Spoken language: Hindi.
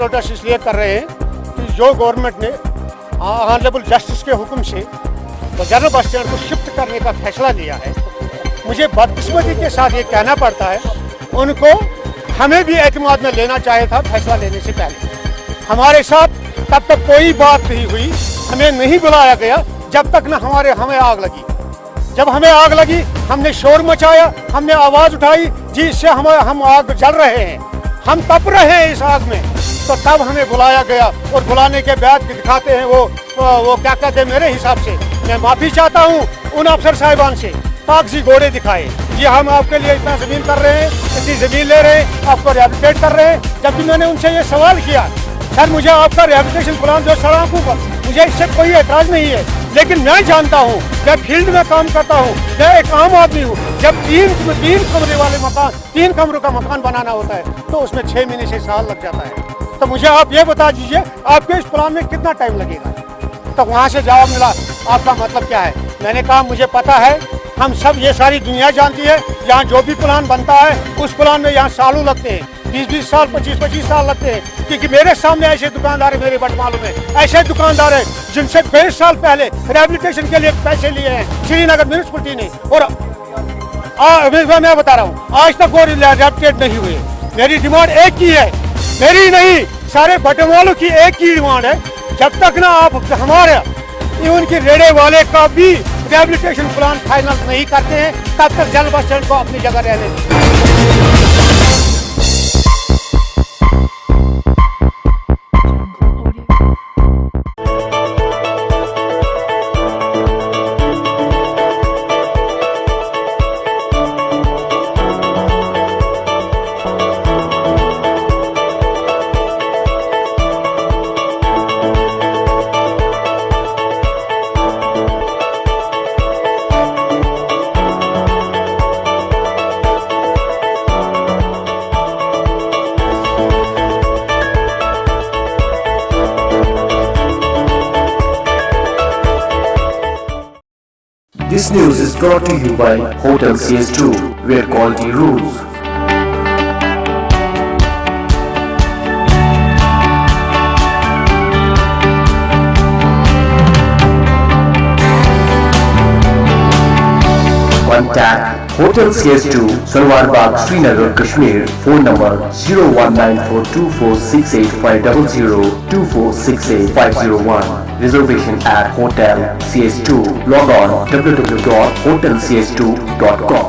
प्रोटेस्ट इसलिए कर रहे हैं कि जो गवर्नमेंट ने ऑनरेबल जस्टिस के हुक्म से तो जनरल बस स्टैंड को शिफ्ट करने का फैसला लिया है, मुझे बदकिस्मती के साथ ये कहना पड़ता है उनको हमें भी एतमाद में लेना चाहिए था फैसला लेने से पहले। हमारे साथ तब तक कोई बात नहीं हुई, हमें नहीं बुलाया गया जब तक न हमें आग लगी। जब हमें आग लगी हमने शोर मचाया, हमने आवाज़ उठाई जिससे हम आग जल रहे हैं, हम तप रहे हैं इस आग में, तो तब हमें बुलाया गया। और बुलाने के बाद दिखाते हैं वो क्या कहते हैं, मेरे हिसाब से मैं माफ़ी चाहता हूँ उन अफसर साहिबान से, कागजी घोड़े दिखाए ये हम आपके लिए इतना ज़मीन कर रहे हैं, इतनी ज़मीन ले रहे हैं, आपको रिहेबिलिटेट कर रहे हैं। जबकि मैंने उनसे ये सवाल किया, सर मुझे आपका रिहेबिलिटेशन प्लान जो सड़कों पर, मुझे इससे कोई एतराज़ नहीं है, लेकिन मैं जानता हूँ, मैं फील्ड में काम करता हूँ, मैं एक आम आदमी हूँ। जब तीन कमरे वाले मकान, 3 कमरों का मकान बनाना होता है तो उसमें 6 महीने से साल लग जाता है। तो मुझे आप ये बता दीजिए आपके इस प्लान में कितना टाइम लगेगा। तो वहाँ से जवाब मिला आपका मतलब क्या है। मैंने कहा मुझे पता है, हम सब ये सारी दुनिया जानती है, यहाँ जो भी प्लान बनता है उस प्लान में यहाँ सालों लगते हैं, 20-20 साल 25-25 साल लगते हैं। क्योंकि मेरे सामने ऐसे दुकानदार है, मेरे बट मालूम है ऐसे दुकानदार है जिनसे 20 साल पहले रिहेबिलिटेशन के लिए पैसे लिए हैं श्रीनगर म्यूनिसिपैलिटी ने। और मैं बता रहा हूँ आज तक वो रिहेबिलिटेट नहीं हुए। मेरी डिमांड एक ही है, मेरी नहीं सारे बटन वालों की एक ही डिमांड है, जब तक ना आप हमारे उनकी रेड़े वाले का भी रिहेबिलिटेशन प्लान फाइनल नहीं करते हैं तब तक जनरल बस स्टैंड को अपनी जगह रहने दें। This news is brought to you by Hotel CS2, where quality rules. Contact Hotel CS2, Salwar Bagh, Srinagar, Kashmir. Phone number 0194246850 24685001. Reservation at Hotel CS2. Log on www.hotelcs2.com.